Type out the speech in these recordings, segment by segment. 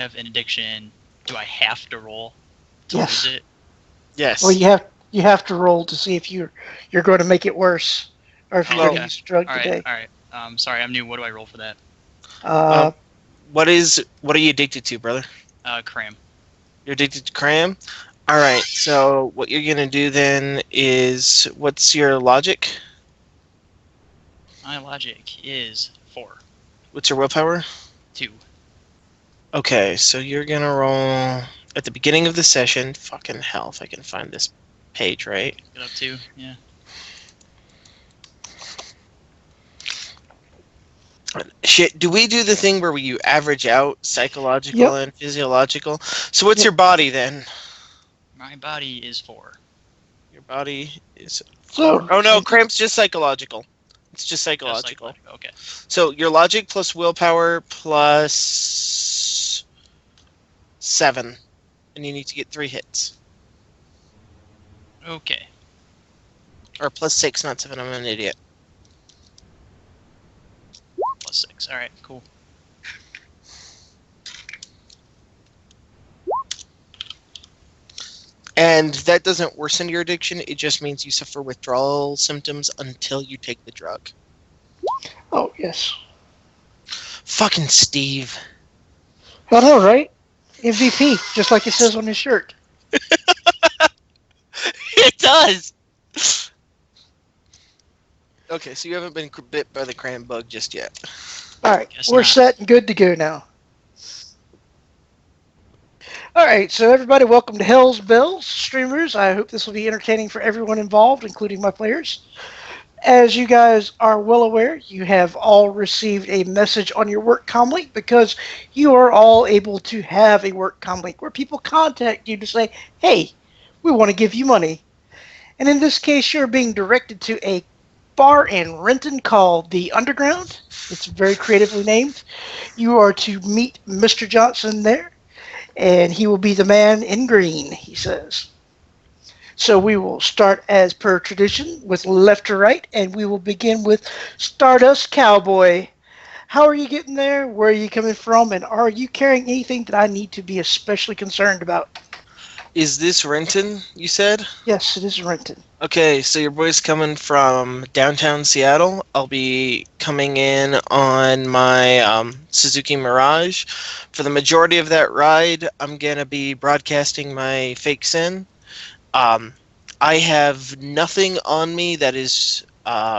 have an addiction, do I have to roll to Yes. lose it? Yes. Well, you have to roll to see if you're going to make it worse, or if you're Oh, going to okay. use a drug All today. right. Sorry, I'm new. What do I roll for that? Uh, What are you addicted to, brother? Cram. You're addicted to cram? Alright, so what you're gonna do then is, what's your logic? My logic is 4, What's your willpower? 2. Okay, so you're gonna roll at the beginning of the session. Fucking hell, if I can find this page, right? Get up 2. Yeah. Shit, do we do the thing where you average out psychological Yep. and physiological? So what's Yep. your body then? My body is 4. Your body is... so Oh no, cramp's just psychological. It's just Just psychological. psychological. Okay. So your logic plus willpower plus 7. And you need to get 3 hits. Okay. Or plus 6, not 7, I'm an idiot. Plus 6. All right. Cool. And that doesn't worsen your addiction, it just means you suffer withdrawal symptoms until you take the drug. oh yes. Fucking Steve. I know, right? MVP, just like it says on his shirt. It does! Okay, so you haven't been bit by the cram bug just yet. All right, Guess we're not. set and good to go now. All right, so everybody, welcome to Hell's Bells, streamers. I hope this will be entertaining for everyone involved, including my players. As you guys are well aware, you have all received a message on your work comm link because you are all able to have a work comm link where people contact you to say, hey, we want to give you money. And in this case, you're being directed to a bar in Renton called The Underground. It's very creatively named. You are to meet Mr. Johnson there, and he will be the man in green, he says. So we will start as per tradition with left to right, and we will begin with Stardust Cowboy. How are you getting there? Where are you coming from? And are you carrying anything that I need to be especially concerned about? Is this Renton, you said? Yes, it is Renton. Okay, so your boy's coming from downtown Seattle. I'll be coming in on my Suzuki Mirage. For the majority of that ride, I'm going to be broadcasting my fake SIN. I have nothing on me that is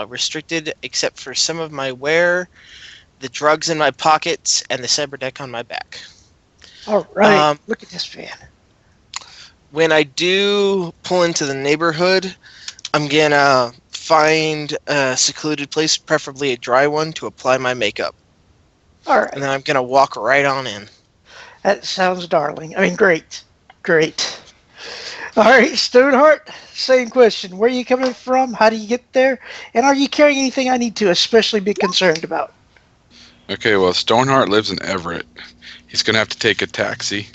restricted except for some of my wear, the drugs in my pockets, and the cyber deck on my back. All right, look at this man. When I do pull into the neighborhood, I'm gonna find a secluded place, preferably a dry one, to apply my makeup. All right. And then I'm gonna walk right on in. That sounds darling. I mean, great. Great. All right, Stoneheart, same question. Where are you coming from? How do you get there? And are you carrying anything I need to especially be concerned about? Okay, well, Stoneheart lives in Everett. He's going to have to take a taxi.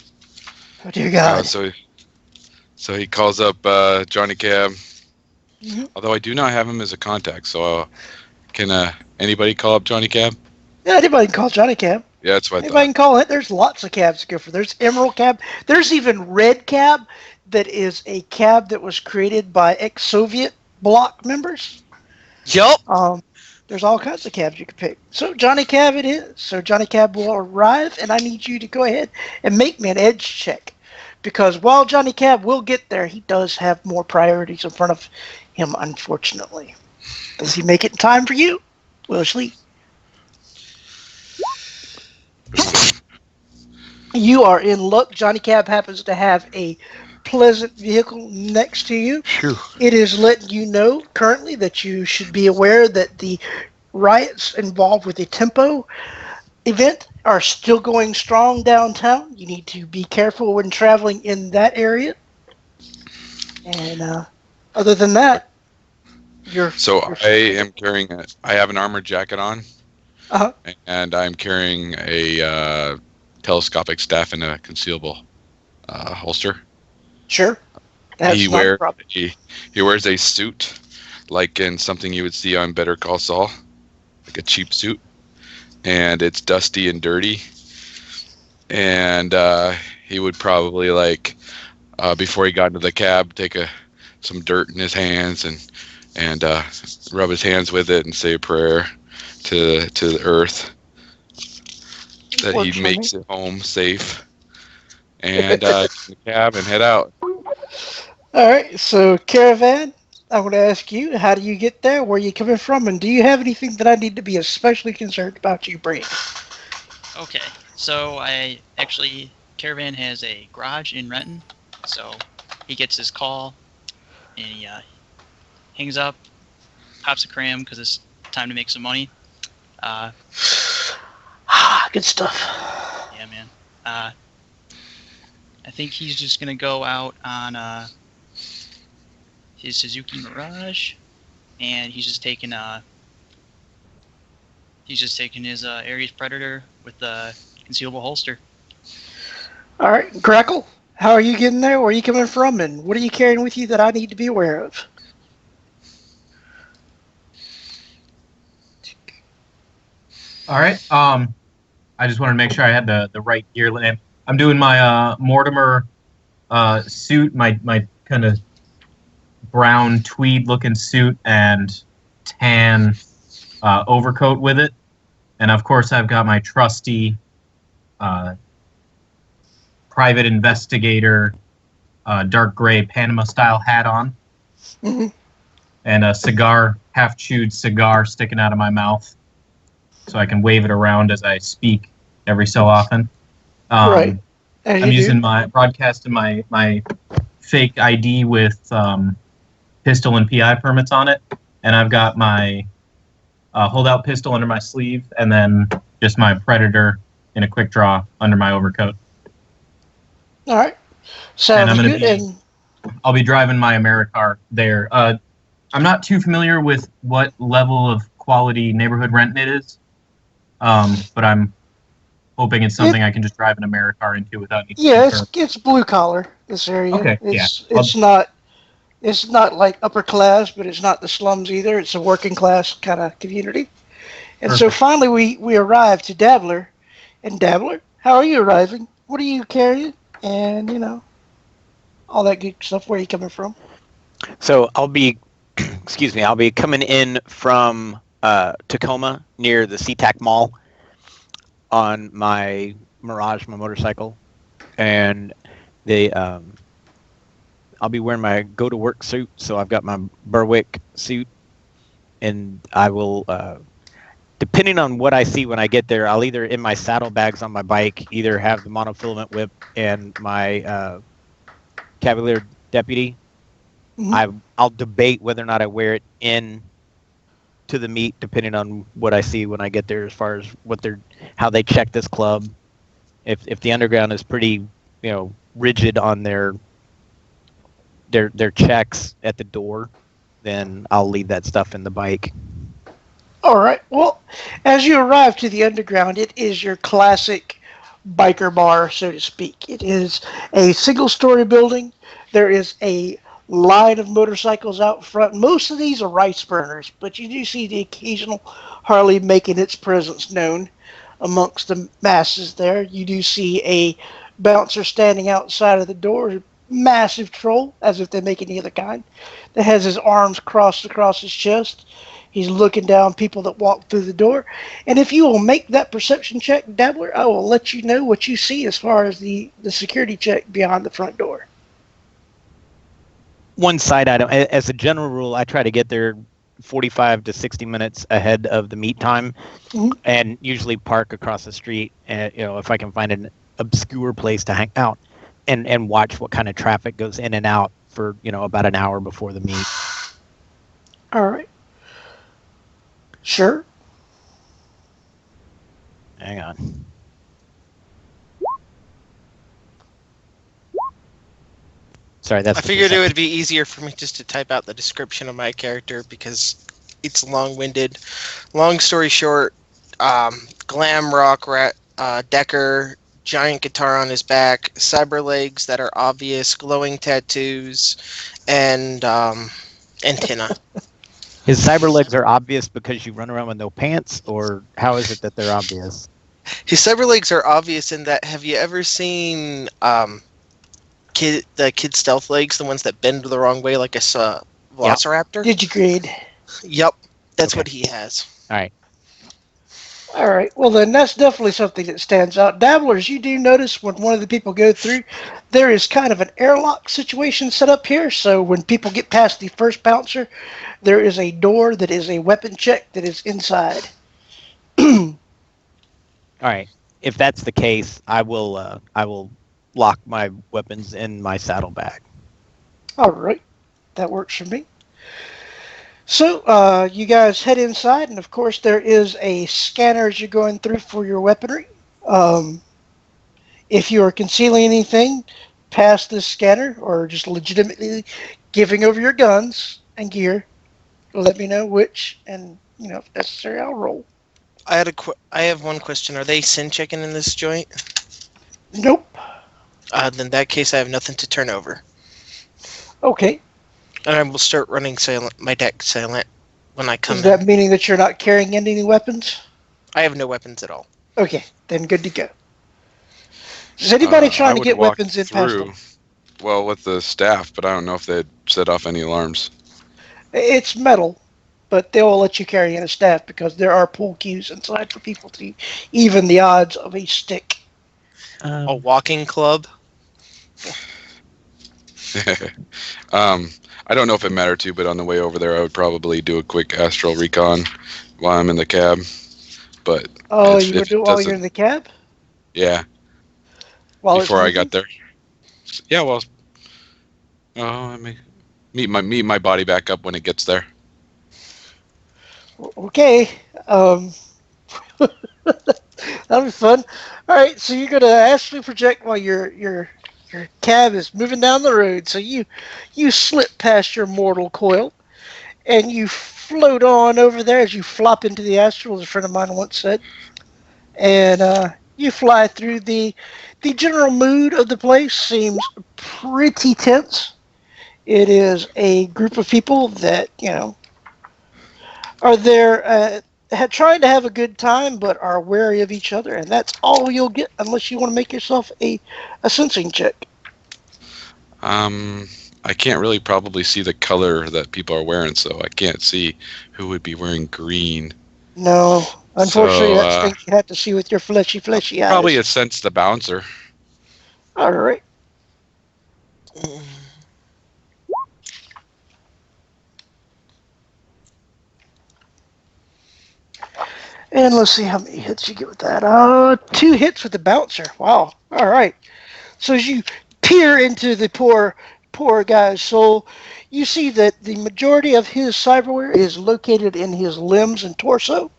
Oh, dear God. So he calls up Johnny Cab. Mm-hmm. Although I do not have him as a contact, so can anybody call up Johnny Cab? Yeah, anybody can call Johnny Cab. Yeah, that's what I Anybody thought. can call it. There's lots of cabs to go for. There's Emerald Cab. There's even Red Cab, that is a cab that was created by ex-Soviet bloc members. Yup. There's all kinds of cabs you could pick. So Johnny Cab it is. So Johnny Cab will arrive, and I need you to go ahead and make me an edge check. Because while Johnny Cab will get there, he does have more priorities in front of him, unfortunately. Does he make it in time for you, Willishley? You are in luck. Johnny Cab happens to have a pleasant vehicle next to you. Phew. It is letting you know currently that you should be aware that the riots involved with the Tempo event are still going strong downtown. You need to be careful when traveling in that area. And other than that, you're... I have an armored jacket on, and I'm carrying a telescopic staff in a concealable holster. Sure. That's He not a problem. wears a suit, like in something you would see on Better Call Saul, like a cheap suit, and it's dusty and dirty. and he would probably before he got into the cab, take some dirt in his hands and rub his hands with it and say a prayer to the earth that Works he for makes me. it home safe, and get in the cab and head out. All right, so Caravan, I want to ask you, how do you get there? Where are you coming from? And do you have anything that I need to be especially concerned about you bringing? Okay, so Caravan has a garage in Renton, so he gets his call, and he hangs up, pops a cram because it's time to make some money. Good stuff. Yeah, man. I think he's just gonna go out on his Suzuki Mirage, and he's just taking his Ares Predator with the concealable holster. All right, Crackle, how are you getting there? Where are you coming from? And what are you carrying with you that I need to be aware of? All right. I just wanted to make sure I had the right gear. I'm doing my Mortimer suit, my kind of brown tweed looking suit and tan overcoat with it, and of course I've got my trusty private investigator dark gray Panama style hat on, and a half chewed cigar sticking out of my mouth, so I can wave it around as I speak every so often. Right. I'm using broadcasting my fake ID with pistol and PI permits on it, and I've got my holdout pistol under my sleeve, and then just my Predator in a quick draw under my overcoat. All right. Sounds And good. I'll be driving my Americar there. I'm not too familiar with what level of quality neighborhood Renton it is, but I'm hoping it's something I can just drive an Americar into without needing to. It's blue collar, this area. Okay, It's not like upper class, but it's not the slums either. It's a working class kind of community. And so finally we arrived to Dabbler. And Dabbler, how are you arriving? What are you carrying? And, all that good stuff. Where are you coming from? So I'll be, I'll be coming in from Tacoma near the SeaTac Mall on my Mirage, my motorcycle. And I'll be wearing my go-to-work suit, so I've got my Berwick suit, and I will, depending on what I see when I get there, I'll either in my saddlebags on my bike, either have the monofilament whip and my Cavalier Deputy. Mm-hmm. I'll debate whether or not I wear it in to the meet, depending on what I see when I get there, as far as how they check this club. If the underground is pretty, rigid on their checks at the door, then I'll leave that stuff in the bike. All right. Well, as you arrive to the underground, it is your classic biker bar, so to speak. It is a single-story building. There is a line of motorcycles out front. Most of these are rice burners, but you do see the occasional Harley making its presence known amongst the masses there. You do see a bouncer standing outside of the door, massive troll, as if they make any other kind, that has his arms crossed across his chest. He's looking down people that walk through the door. And if you will make that perception check, Dabbler, I will let you know what you see as far as the security check beyond the front door. One side item, as a general rule, I try to get there 45 to 60 minutes ahead of the meet time, and usually park across the street, and if I can find an obscure place to hang out and watch what kind of traffic goes in and out for about an hour before the meet. All right. Sure. Hang on. Sorry, I figured it would be easier for me just to type out the description of my character because it's long-winded. Long story short, glam rock Decker, giant guitar on his back, cyber legs that are obvious, glowing tattoos, and antenna. His cyber legs are obvious because you run around with no pants, or how is it that they're obvious? His cyber legs are obvious in that. Have you ever seen the kid stealth legs, the ones that bend the wrong way like a velociraptor? Digigrade. Yep, that's Okay. what he has. All right. All right. Well, then that's definitely something that stands out. Dabblers, you do notice when one of the people go through, there is kind of an airlock situation set up here. So when people get past the first bouncer, there is a door that is a weapon check that is inside. All right. If that's the case, I will lock my weapons in my saddlebag. All right. That works for me. So, you guys head inside, and of course, there is a scanner as you're going through for your weaponry. If you are concealing anything past this scanner, or just legitimately giving over your guns and gear, let me know which, and if necessary, I'll roll. I have one question. Are they sin checking in this joint? Nope. Then in that case, I have nothing to turn over. Okay. And I will start running my deck silent when I come Is in. that meaning that you're not carrying any weapons? I have no weapons at all. Okay, then good to go. Is anybody I trying to would get walk weapons in past through, them? well, with the staff, but I don't know if they'd set off any alarms. It's metal, but they will let you carry in a staff because there are pool cues inside for people to even the odds of a stick. A walking club? I don't know if it mattered to you, but on the way over there, I would probably do a quick astral recon while I'm in the cab. But Oh, if you would it do it while you're doesn't, in the cab? yeah, While before it's I got there. Yeah, well, I mean, meet my body back up when it gets there. Okay. That'll be fun. All right, so you're gonna astrally project while your cab is moving down the road. So you slip past your mortal coil and you float on over there as you flop into the astral, as a friend of mine once said. And you fly through. The general mood of the place seems pretty tense. It is a group of people that are there trying to have a good time, but are wary of each other, and that's all you'll get unless you want to make yourself a sensing check. I can't really probably see the color that people are wearing, so I can't see who would be wearing green. No, unfortunately, So that's things you have to see with your fleshy eyes. probably a sense the bouncer. All right. And let's see how many hits you get with that. 2 hits with the bouncer. Wow. All right. So as you peer into the poor guy's soul, you see that the majority of his cyberware is located in his limbs and torso.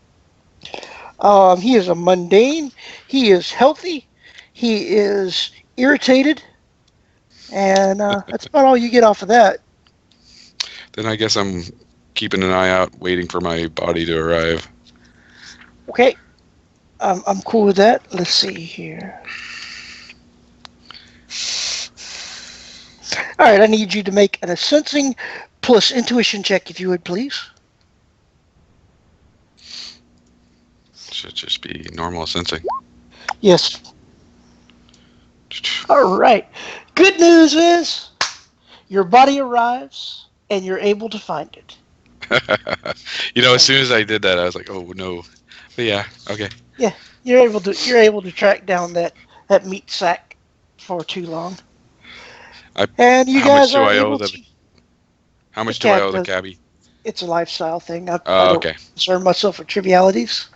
He is a mundane. He is healthy. He is irritated. And that's about all you get off of that. Then I guess I'm keeping an eye out, waiting for my body to arrive. Okay. I'm cool with that. Let's see here. All right, I need you to make an sensing plus intuition check, if you would, please. Should just be normal sensing. Yes. All right. Good news is your body arrives and you're able to find it. As soon as I did that, I was like, oh no. But yeah, okay. Yeah, you're able to track down that meat sack for too long. And you guys are able to. How much do I owe the cabbie? It's a lifestyle thing. I Okay. don't concern myself with trivialities.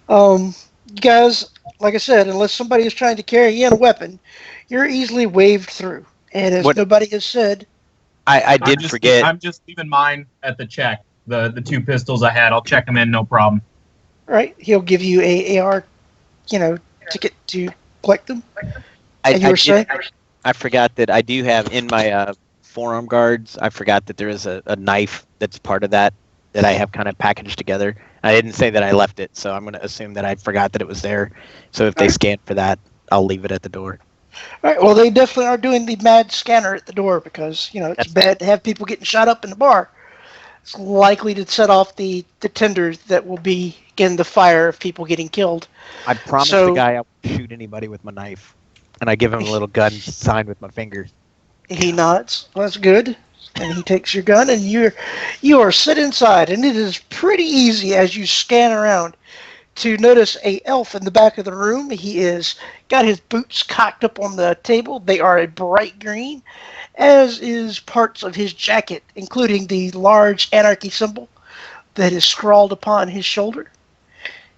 You guys, like I said, unless somebody is trying to carry in a weapon, you're easily waved through. And as nobody has said, I did forget. I'm just leaving mine at the check. The 2 pistols I had, I'll check them in, no problem. Right? He'll give you a AR, ticket to collect them. I forgot that I do have in my forearm guards. I forgot that there is a knife that's part of that I have kind of packaged together. I didn't say that I left it, so I'm going to assume that I forgot that it was there. So if they scan for that, I'll leave it at the door. All right. Well, they definitely are doing the mad scanner at the door because it's bad to have people getting shot up in the bar. It's likely to set off the tenders that will be in the fire of people getting killed. I promised the guy I won't shoot anybody with my knife, and I give him a little gun signed with my finger. He nods. Well, that's good. And he takes your gun, and you are sit inside, and it is pretty easy as you scan around to notice a elf in the back of the room. He is got his boots cocked up on the table. They are a bright green, as is parts of his jacket, including the large anarchy symbol that is scrawled upon his shoulder.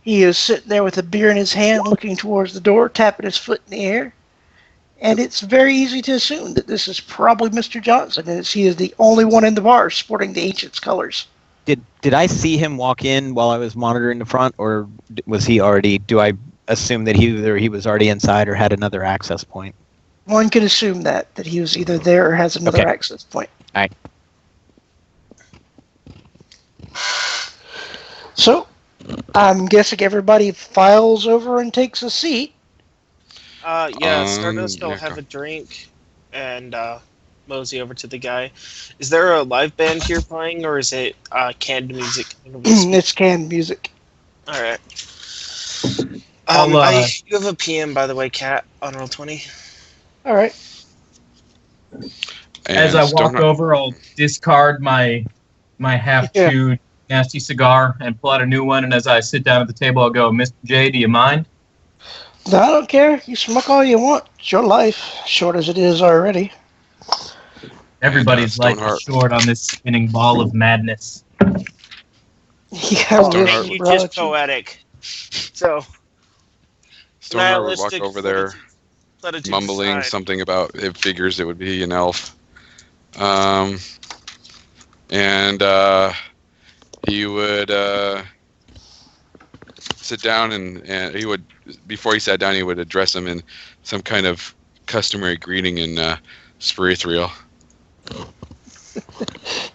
He is sitting there with a beer in his hand, looking towards the door, tapping his foot in the air. And it's very easy to assume that this is probably Mr. Johnson, as he is the only one in the bar sporting the Ancients colors. Did I see him walk in while I was monitoring the front, or was he already? Do I assume that he was already inside or had another access point? One could assume that he was either there or has another access point. All right. So, I'm guessing everybody files over and takes a seat. Stardust will have a drink and mosey over to the guy. Is there a live band here playing, or is it canned music? It's canned music. All right. You have a PM, by the way, Cat, on Roll20. All right. As I walk over, I'll discard my half-chewed nasty cigar and pull out a new one. And as I sit down at the table, I'll go, Mr. J, do you mind? No, I don't care. You smoke all you want. It's your life, short as it is already. Everybody's life is short on this spinning ball of madness. Yeah, make you just poetic. So, Stoneheart would walk over there, mumbling something about it figures it would be an elf. He would sit down and he would, before he sat down, he would address him in some kind of customary greeting in Sprethriel.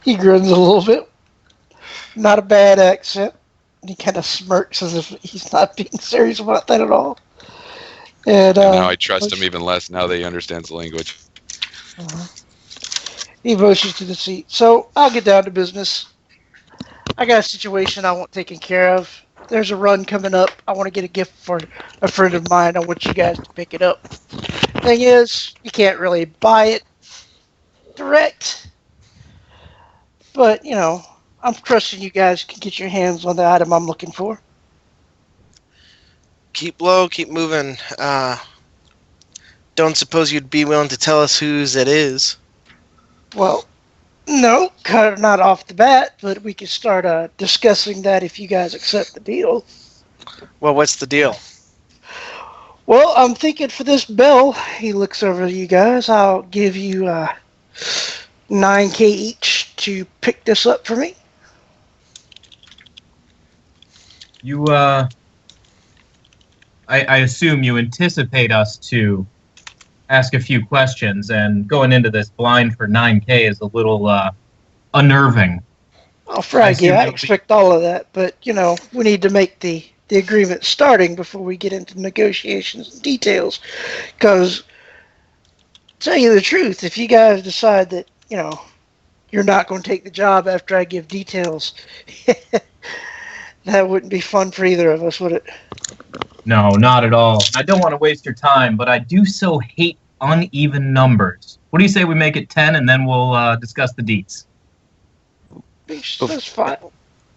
He grins a little bit. Not a bad accent. And he kind of smirks as if he's not being serious about that at all. And now I trust him even less now that he understands the language. He motions to the seat. So I'll get down to business. I got a situation I want taken care of. There's a run coming up. I want to get a gift for a friend of mine. I want you guys to pick it up. Thing is, you can't really buy it direct. But, I'm trusting you guys can get your hands on the item I'm looking for. Keep low, keep moving. Don't suppose you'd be willing to tell us whose it is? Well, no, not off the bat, but we can start discussing that if you guys accept the deal. Well, what's the deal? Well, I'm thinking for this bell, he looks over to you guys, I'll give you 9K each to pick this up for me. You, I assume you anticipate us to ask a few questions, and going into this blind for 9K is a little unnerving. Oh, frag, I expect all of that, but, we need to make the agreement starting before we get into negotiations and details, because, tell you the truth, if you guys decide that, you're not going to take the job after I give details, that wouldn't be fun for either of us, would it? No, not at all. I don't want to waste your time, but I do so hate uneven numbers. What do you say we make it 10 and then we'll discuss the deets? That's fine.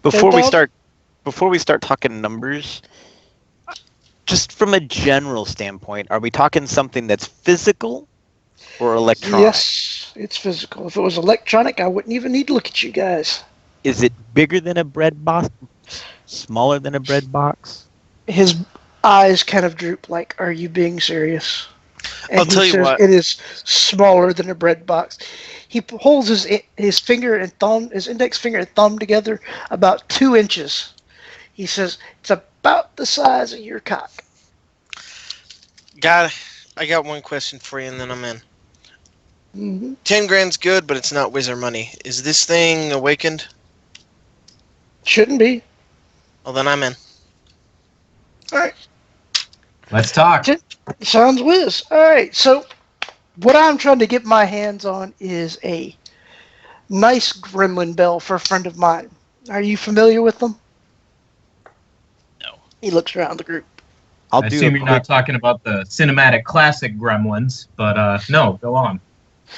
Before we start talking numbers, just from a general standpoint, are we talking something that's physical or electronic? Yes, it's physical. If it was electronic, I wouldn't even need to look at you guys. Is it bigger than a bread box? Smaller than a bread box? His eyes kind of droop like, are you being serious? And I'll tell you what. It is smaller than a bread box. He holds his finger and thumb, his index finger and thumb together about 2 inches. He says, it's about the size of your cock. I got one question for you and then I'm in. Mm-hmm. 10 grand's good, but it's not wizard money. Is this thing awakened? Shouldn't be. Well, then I'm in. All right. Let's talk. Sounds whiz. All right. So what I'm trying to get my hands on is a nice gremlin bell for a friend of mine. Are you familiar with them? No. He looks around the group. I'll I do assume a you're quick. not talking about the cinematic classic Gremlins, but no, go on.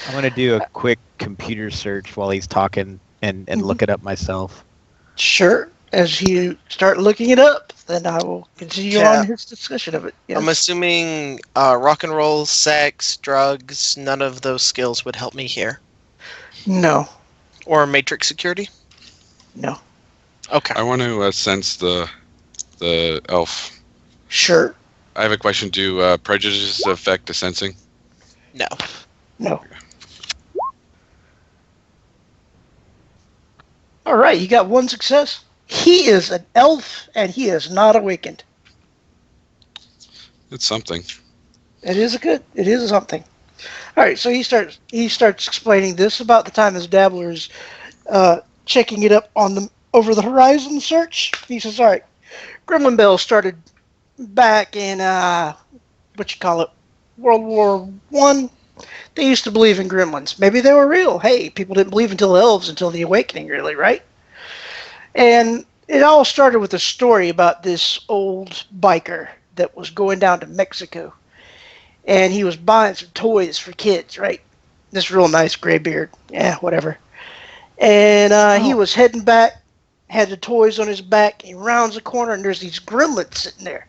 I'm gonna do a quick computer search while he's talking and look it up myself. Sure. As you start looking it up, then I will continue Yeah. on his discussion of it. Yes. I'm assuming rock and roll, sex, drugs, none of those skills would help me here. No. Or matrix security? No. Okay. I want to sense the elf. Sure. I have a question. Do prejudices affect the sensing? No. No. All right, you got one success. He is an elf, and he is not awakened. It's something. It is something. All right, so he starts explaining this about the time his dabbler's checking it up on the over the horizon search. He says, "All right, Gremlin Bell started back in World War One. They used to believe in gremlins. Maybe they were real. Hey, people didn't believe until elves until the Awakening, really, right? And it all started with a story about this old biker that was going down to Mexico, and he was buying some toys for kids, right? This real nice gray beard, yeah, whatever. And he was heading back, had the toys on his back. He rounds the corner, and there's these gremlins sitting there,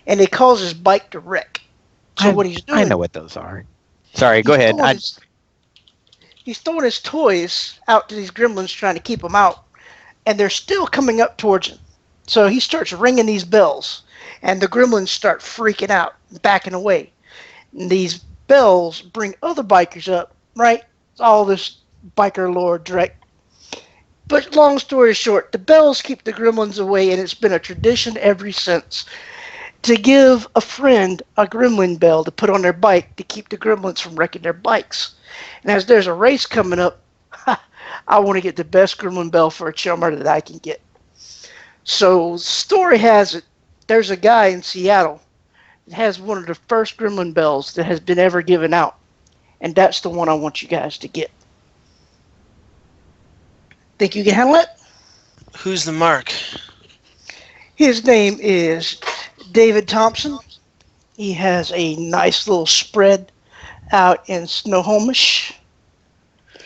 and he calls his bike to wreck. So what he's doing? I know what those are. Sorry, go ahead. He's throwing his toys out to these gremlins, trying to keep them out, and they're still coming up towards him. So he starts ringing these bells, and the gremlins start freaking out, backing away. And these bells bring other bikers up, right? It's all this biker lore direct. But long story short, the bells keep the gremlins away, and it's been a tradition ever since to give a friend a gremlin bell to put on their bike to keep the gremlins from wrecking their bikes. And as there's a race coming up, I want to get the best gremlin bell for a chummer that I can get. So story has it, there's a guy in Seattle that has one of the first gremlin bells that has been ever given out. And that's the one I want you guys to get. Think you can handle it? Who's the mark? His name is David Thompson. He has a nice little spread out in Snohomish.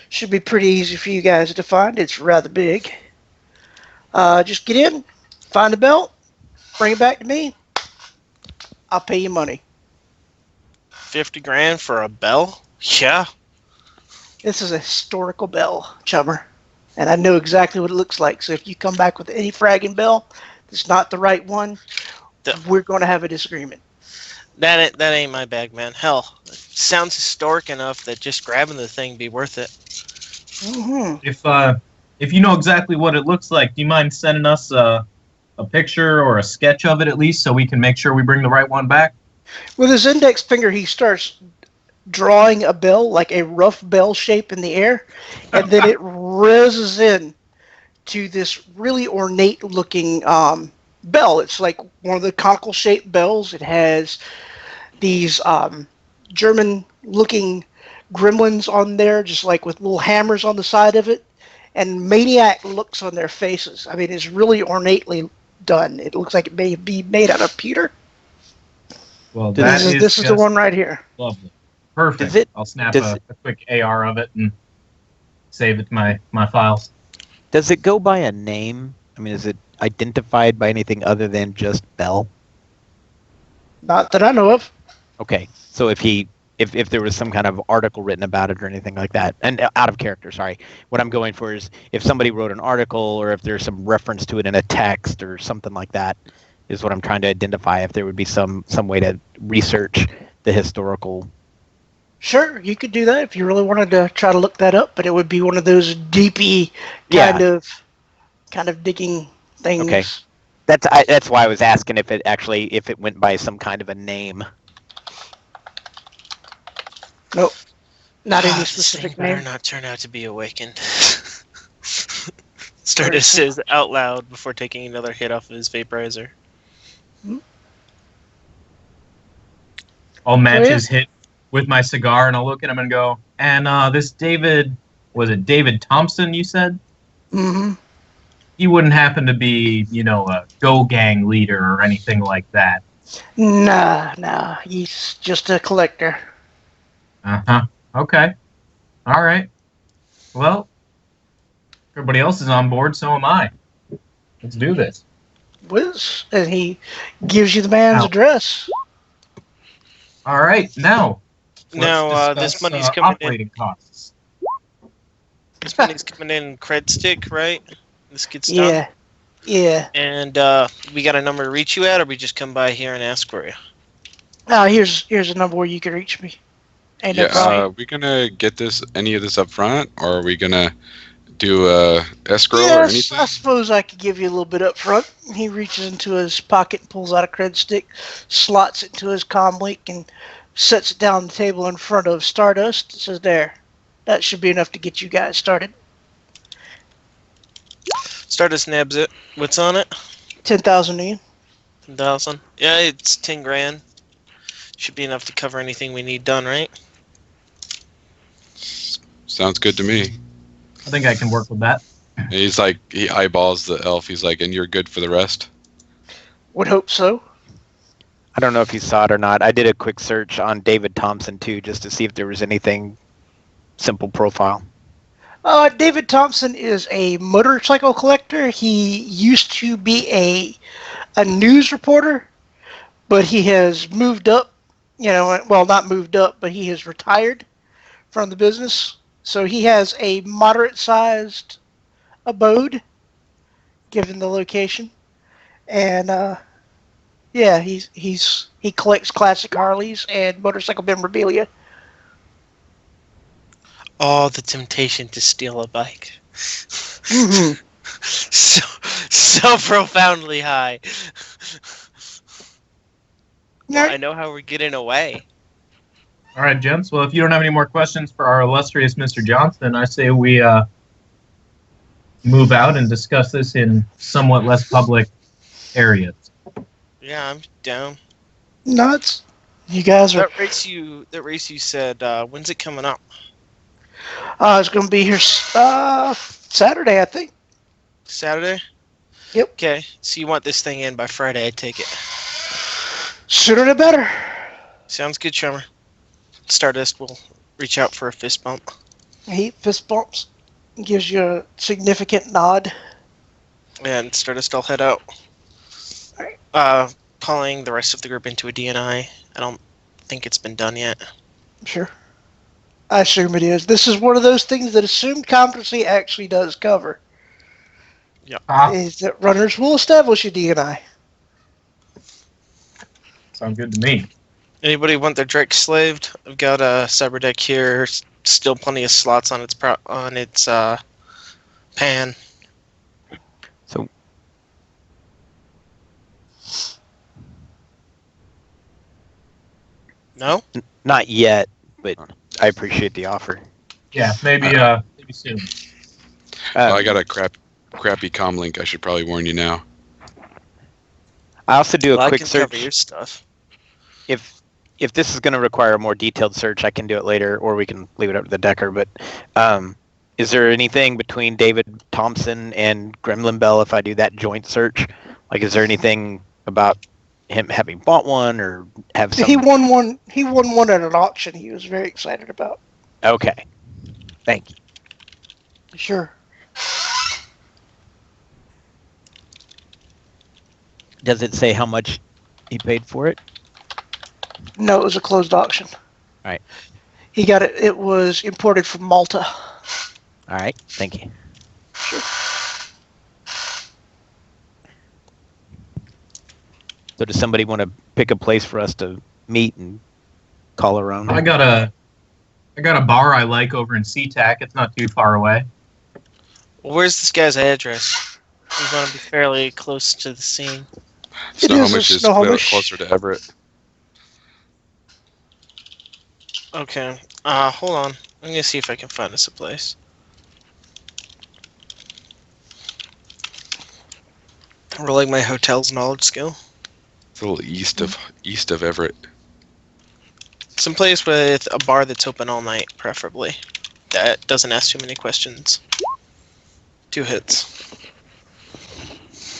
Should be pretty easy for you guys to find. It's rather big. Just get in, find a belt, bring it back to me. I'll pay you money. 50 grand for a bell? Yeah. This is a historical bell, chummer. And I know exactly what it looks like. So if you come back with any fragging bell that's not the right one, we're going to have a disagreement. That ain't my bag, man. Hell, it sounds historic enough that just grabbing the thing be worth it. Mm-hmm. If you know exactly what it looks like, do you mind sending us a picture or a sketch of it at least, so we can make sure we bring the right one back? With his index finger, he starts drawing a bell, like a rough bell shape in the air, and then it rises in to this really ornate looking bell. It's like one of the conical shaped bells. It has these German looking gremlins on there, just like with little hammers on the side of it, and maniac looks on their faces. I mean, it's really ornately done. It looks like it may be made out of pewter. Well, This is the one right here. Lovely. Perfect. I'll snap a quick AR of it and save it to my files. Does it go by a name? I mean, is it identified by anything other than just Bell? Not that I know of. Okay, so if there was some kind of article written about it or anything like that, and out of character, sorry, what I'm going for is if somebody wrote an article or if there's some reference to it in a text or something like that, is what I'm trying to identify. If there would be some way to research the historical. Sure, you could do that if you really wanted to try to look that up, but it would be one of those deepy kind of digging things. Okay, that's why I was asking if it went by some kind of a name. Nope, not any This specific thing better name. not turn out to be awakened. Stardust says out loud before taking another hit off of his vaporizer. I'll match his hit with my cigar, and I'll look at him and go, and this David was it David Thompson, you said? Mm-hmm. He wouldn't happen to be, a Go Gang leader or anything like that. Nah. He's just a collector. Uh-huh. Okay. All right. Well, everybody else is on board, so am I. Let's do this. Whiz. And he gives you the man's Ow. address. All right. Now, Now, let's this discuss, money's coming in. operating costs. This money's coming in cred stick, right? This gets done. Yeah. And we got a number to reach you at, or we just come by here and ask for you? Here's a number where you can reach me. Ain't no Yeah, problem. are we gonna get any of this up front, or are we gonna do a escrow or Yes, anything? I suppose I could give you a little bit up front. He reaches into his pocket and pulls out a cred stick, slots it into his comm link, and sets it down on the table in front of Stardust. It says, there. That should be enough to get you guys started. Stardust nabs it. What's on it? 10,000 Ian. 10,000. Yeah, it's 10 grand. Should be enough to cover anything we need done, right? Sounds good to me. I think I can work with that. And he's like, he eyeballs the elf. He's like, and you're good for the rest? Would hope so. I don't know if you saw it or not. I did a quick search on David Thompson too, just to see if there was anything simple profile. David Thompson is a motorcycle collector. He used to be a news reporter, but he has moved up. Well, not moved up, but he has retired from the business. So he has a moderate-sized abode, given the location, and he collects classic Harleys and motorcycle memorabilia. Oh, the temptation to steal a bike. Mm-hmm. So profoundly high. Well, I know how we're getting away. All right, gents. Well, if you don't have any more questions for our illustrious Mr. Johnson, I say we move out and discuss this in somewhat less public areas. Yeah, I'm down. Nuts. You guys are. That race you said, when's it coming up? It's going to be here Saturday, I think. Saturday? Yep. Okay, so you want this thing in by Friday, I take it. Sooner the better. Sounds good, Tremor. Stardust will reach out for a fist bump. He fist bumps, gives you a significant nod. And Stardust, I'll head out. Alright. Calling the rest of the group into a DNI. I don't think it's been done yet. Sure. I assume it is. This is one of those things that assumed competency actually does cover. Yep. Is that runners will establish a DNI. Sounds good to me. Anybody want their Drake slaved? I've got a cyber deck here. Still plenty of slots on its pan. So No? not yet, but I appreciate the offer. Yeah, maybe soon. I got a crappy comm link. I should probably warn you now. I also do a Well, quick I can cover search. your stuff. If this is going to require a more detailed search, I can do it later, or we can leave it up to the decker. But is there anything between David Thompson and Gremlin Bell if I do that joint search? Like, is there anything about him having bought one or have some? He won one. He won one at an auction. He was very excited about. Okay, thank you. Sure. Does it say how much he paid for it? No, it was a closed auction. All right. He got it. It was imported from Malta. All right, thank you. Sure. So does somebody want to pick a place for us to meet and call around? I got a bar I like over in SeaTac. It's not too far away. Well, where's this guy's address? We want to be fairly close to the scene. It is a Snohomish is Snohomish. closer to Everett. Okay. Hold on. I'm gonna see if I can find us a place. Rolling my hotel's knowledge skill. It's a little east of Everett. Some place with a bar that's open all night, preferably. That doesn't ask too many questions. 2 hits.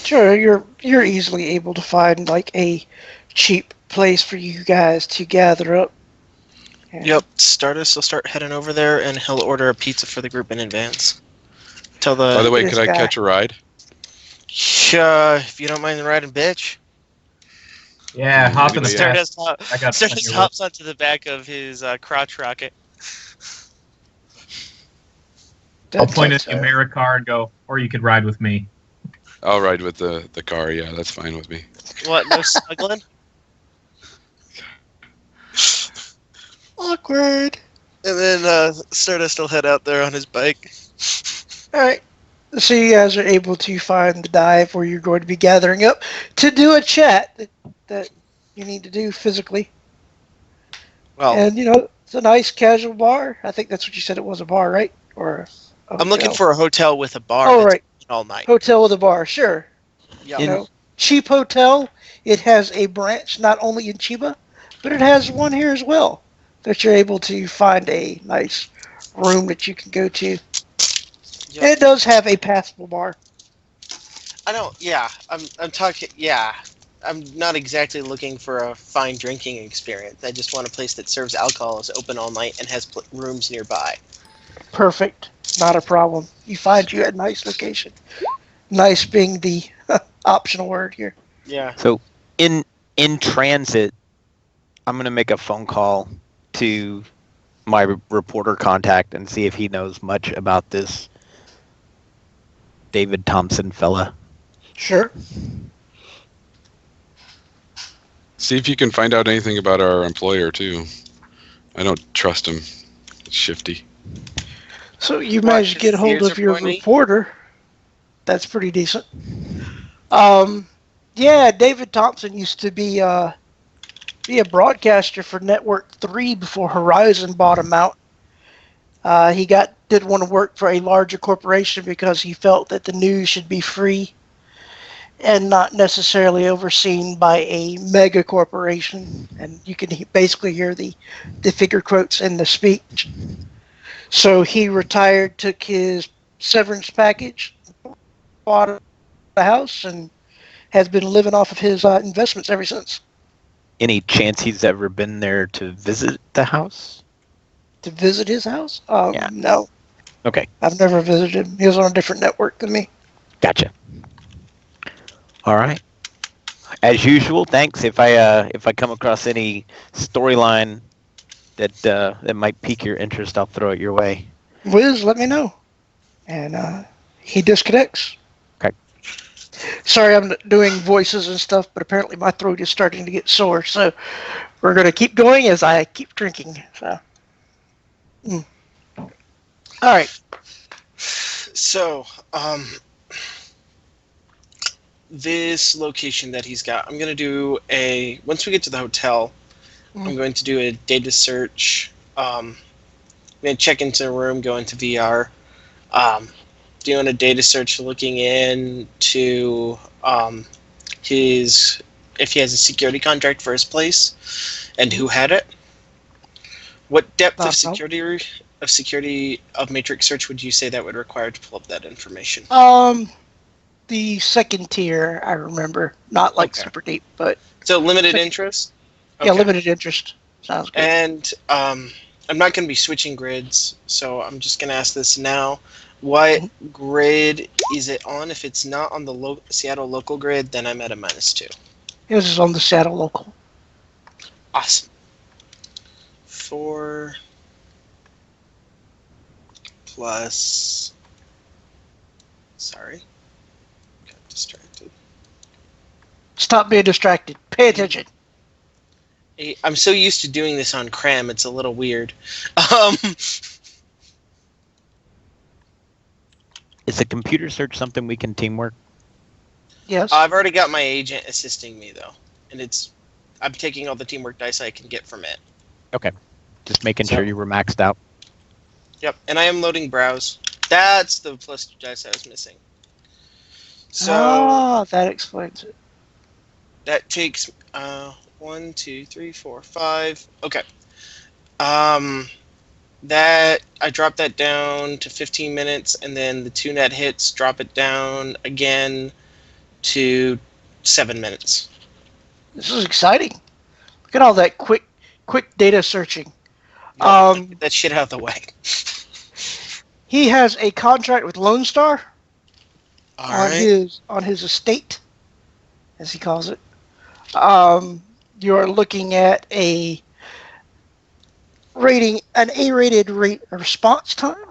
Sure, you're easily able to find like a cheap place for you guys to gather up. And Yep, Stardust will start heading over there, and he'll order a pizza for the group in advance. Tell By the way, this could I guy. catch a ride? If you don't mind riding, bitch. Yeah, hop in the Anybody back. Stardust, I got plenty Stardust of hops onto the back of his crotch rocket. I'll point at the Americar and go, or you could ride with me. I'll ride with the car. Yeah, that's fine with me. What, no smuggling? Awkward. And then Stardust will head out there on his bike. All right. So you guys are able to find the dive where you're going to be gathering up to do a chat that you need to do physically. Well, And it's a nice casual bar. I think that's what you said it was, a bar, right? Or a I'm looking hotel? for a hotel with a bar Oh, that's right. open all night. Hotel with a bar, sure. Yeah. Cheap hotel. It has a branch not only in Chiba, but it has one here as well. That you're able to find a nice room that you can go to. Yep. And it does have a passable bar. I don't. Yeah, I'm talking. Yeah, I'm not exactly looking for a fine drinking experience. I just want a place that serves alcohol, is open all night, and has rooms nearby. Perfect. Not a problem. You find you at a nice location. Nice being the optional word here. Yeah. So in transit, I'm gonna make a phone call to my reporter contact and see if he knows much about this David Thompson fella. Sure. See if you can find out anything about our employer too. I don't trust him. It's shifty. So you managed to get his hold ears of are your pointy? reporter. That's pretty decent. Yeah, David Thompson used to be a broadcaster for Network 3 before Horizon bought him out. He did want to work for a larger corporation because he felt that the news should be free and not necessarily overseen by a mega corporation. And you can basically hear the figure quotes in the speech. So he retired, took his severance package, bought a house, and has been living off of his investments ever since. Any chance he's ever been there to visit the house? To visit his house? Yeah. No. Okay, I've never visited him. He was on a different network than me. gotcha. All right. As usual, thanks. If I come across any storyline that might pique your interest, I'll throw it your way. Wiz, let me know. And he disconnects. Okay. Sorry, I'm doing voices and stuff, but apparently my throat is starting to get sore. So we're going to keep going as I keep drinking. So. All right. So, this location that he's got, I'm gonna do once we get to the hotel, I'm going to do a data search. I'm gonna check into the room, go into VR, doing a data search, looking into if he has a security contract for his place, and who had it. What depth of security of matrix search would you say that would require to pull up that information? The second tier, I remember. Not like Okay. super deep, but So limited interest? yeah, Okay. limited interest. Sounds good. And I'm not going to be switching grids, so I'm just going to ask this now. What grid is it on? If it's not on the Seattle local grid, then I'm at a -2. This is on the Seattle local. Awesome. 4 plus... Sorry. Got distracted. Stop being distracted. Pay attention. 8. I'm so used to doing this on cram, it's a little weird. Is the computer search something we can teamwork? Yes. I've already got my agent assisting me, though. And I'm taking all the teamwork dice I can get from it. Just making sure you were maxed out. Yep, and I am loading browse. That's the +2 dice I was missing. So that explains it. that takes 1, 2, 3, 4, 5. Okay. That I drop that down to 15 minutes, and then the 2 net hits drop it down again to 7 minutes. This is exciting. Look at all that quick data searching. Get that shit out of the way. He has a contract with Lone Star All on right. his estate, as he calls it. You're looking at an A-rated rate response time,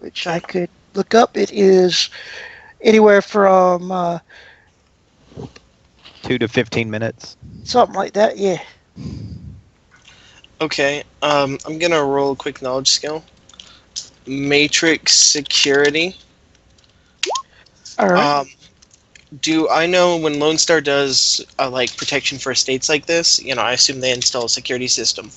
which I could look up. It is anywhere from 2 to 15 minutes. something like that. Yeah. Okay. I'm gonna roll a quick knowledge skill. Matrix security. All right. Do I know when Lone Star does like protection for estates like this? I assume they install a security system.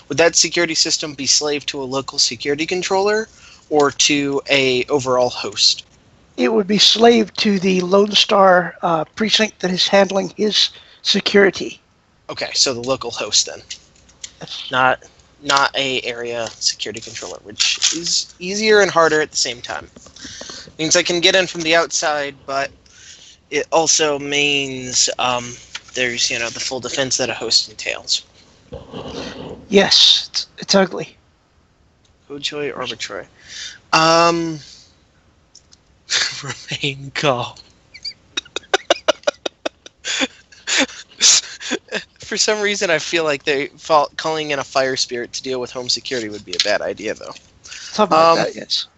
Would that security system be slave to a local security controller or to a overall host? It would be slave to the Lone Star precinct that is handling his security. Okay, so the local host then, not a area security controller, which is easier and harder at the same time. Means I can get in from the outside, but it also means there's the full defense that a host entails. Yes, it's ugly. Hojoy arbitrary. Remain calm. For some reason, I feel like calling in a fire spirit to deal with home security would be a bad idea, though. Something like that, yes.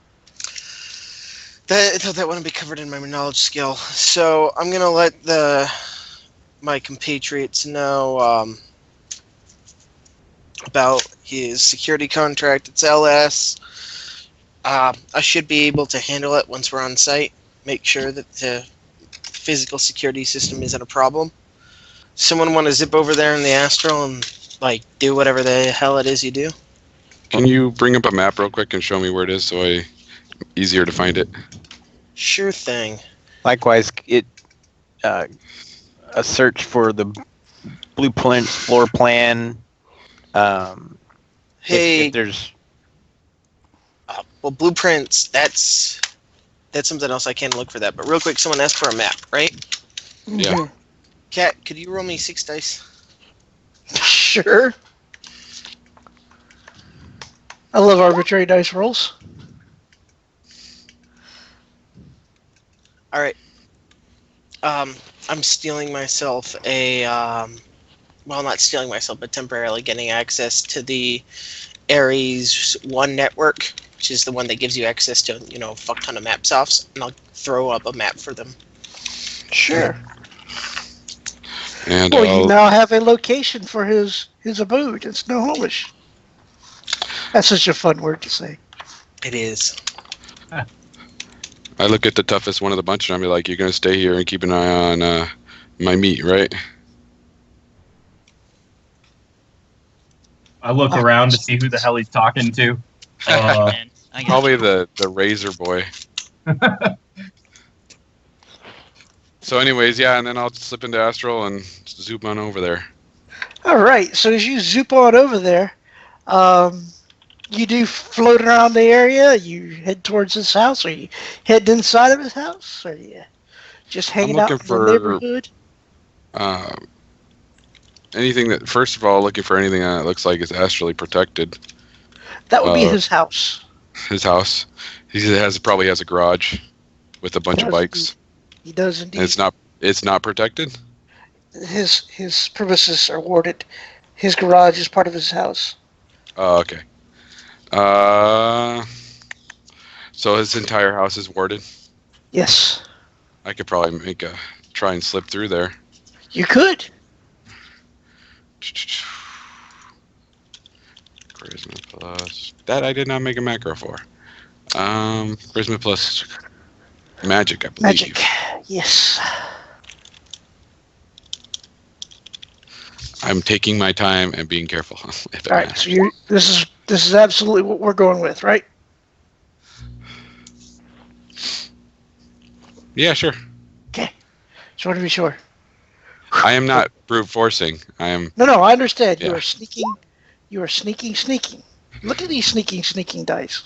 I thought that wouldn't be covered in my knowledge skill. So I'm going to let my compatriots know about his security contract. It's LS. I should be able to handle it once we're on site. Make sure that the physical security system isn't a problem. Someone want to zip over there in the Astral and do whatever the hell it is you do? Can you bring up a map real quick and show me where it is so easier to find it? Sure thing. Likewise, a search for the blueprint, floor plan. Hey, if there's well, blueprints. That's something else. I can't look for that. But real quick, someone asked for a map, right? Yeah. Mhm. Kat, could you roll me 6 dice? Sure. I love arbitrary dice rolls. All right. I'm stealing myself well, not stealing myself, but temporarily getting access to the Ares 1 network, which is the one that gives you access to, a fuck ton of map softs, and I'll throw up a map for them. Sure. And Well, you now have a location for his abode. It's Snohomish. That's such a fun word to say. It is. I look at the toughest one of the bunch and I'll be like, you're going to stay here and keep an eye on my meat, right? I look around to see who the hell he's talking to. Man, I got Probably the Razor Boy. So anyways, yeah, and then I'll slip into Astral and zoom on over there. All right. So as you zoop on over there, you do float around the area. You head towards his house, or you head inside of his house, or you just hanging out in looking the neighborhood. Anything that, first of all, looking for anything that looks like it's astrally protected. That would be his house. His house. Probably has a garage with a bunch of bikes. He does indeed. And it's not protected? His premises are warded. His garage is part of his house. Oh, okay. So his entire house is warded? Yes. I could probably try and slip through there. You could. Charisma plus. That I did not make a macro for. Charisma plus magic, I believe. Magic. Yes. I'm taking my time and being careful. If it All right. matters. So this is absolutely what we're going with, right? Yeah, sure. Okay. Just want to be sure. I am not brute forcing. I am. No, I understand. You Yeah. are sneaking. You are sneaking. Look at these sneaking dice.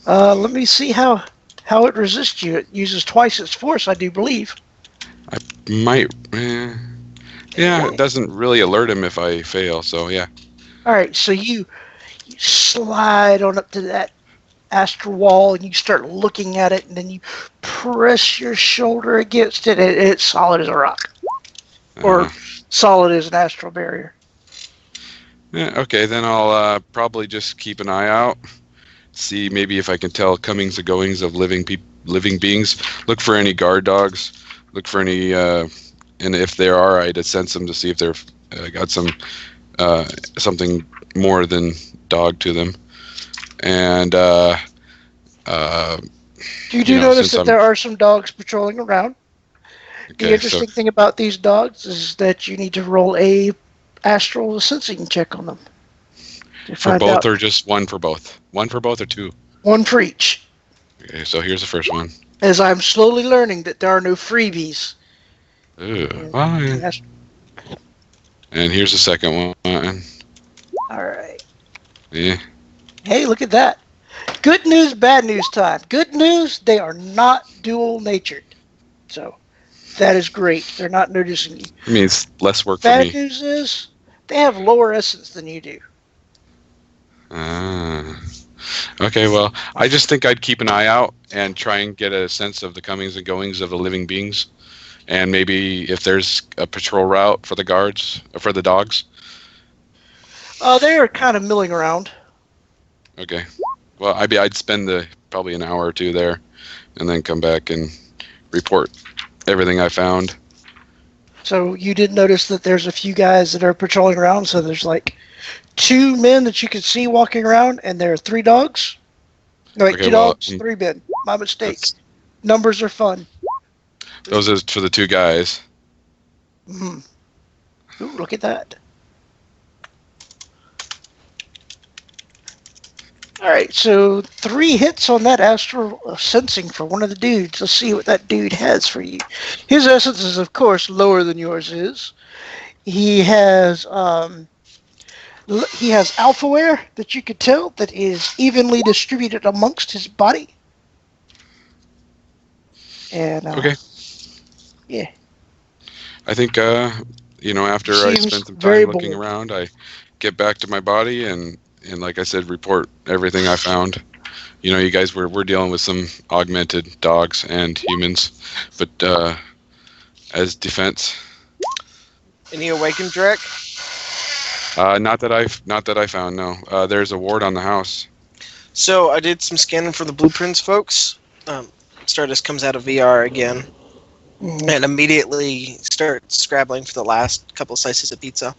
Let me see how it resists you. It uses twice its force, I do believe. I might. Yeah, it doesn't really alert him if I fail. So yeah. All right, so you slide on up to that astral wall and you start looking at it, and then you press your shoulder against it, and it's solid as a rock, or Uh, solid as an astral barrier. yeah, okay, then I'll probably just keep an eye out. See maybe if I can tell comings and goings of living beings. Look for any guard dogs. Look for any, and if there are, I'd sense them to see if they've got some something more than dog to them. And You do notice that there are some dogs patrolling around. The interesting thing about these dogs is that you need to roll a astral sensing check on them to for find both out. or just one for both? One for both or two? One for each. Okay, so here's the first one. As I'm slowly learning that there are no freebies. Ooh, well, yeah. And here's the second one. All right. Yeah. Hey, look at that. Good news, bad news time. Good news, they are not dual natured. So that is great. They're not noticing you. It means less work for Bad me. news is they have lower essence than you do. Ah. Okay, well, I just think I'd keep an eye out and try and get a sense of the comings and goings of the living beings. And maybe if there's a patrol route for the guards, or for the dogs. They are kind of milling around. Okay. Well, I'd spend probably an hour or two there and then come back and report everything I found. So you did notice that there's a few guys that are patrolling around. So there's like 2 men that you can see walking around, and there are 3 dogs. No, wait, Okay, 2 well, dogs, 3 men. My mistake. That's- Numbers are fun. Those are for the 2 guys. Mm. Ooh, look at that. All right, so 3 hits on that astral sensing for one of the dudes. Let's see what that dude has for you. His essence is, of course, lower than yours is. He has alphaware that you could tell that is evenly distributed amongst his body. And Okay. yeah. I think, after I Seems spend some very time looking bold. around, I get back to my body and like I said, report everything I found. You guys we're dealing with some augmented dogs and humans, but as defense. Any awakened Drek? Not that I found. No, there's a ward on the house. So I did some scanning for the blueprints, folks. Stardust comes out of VR again Mhm. and immediately starts scrabbling for the last couple slices of pizza.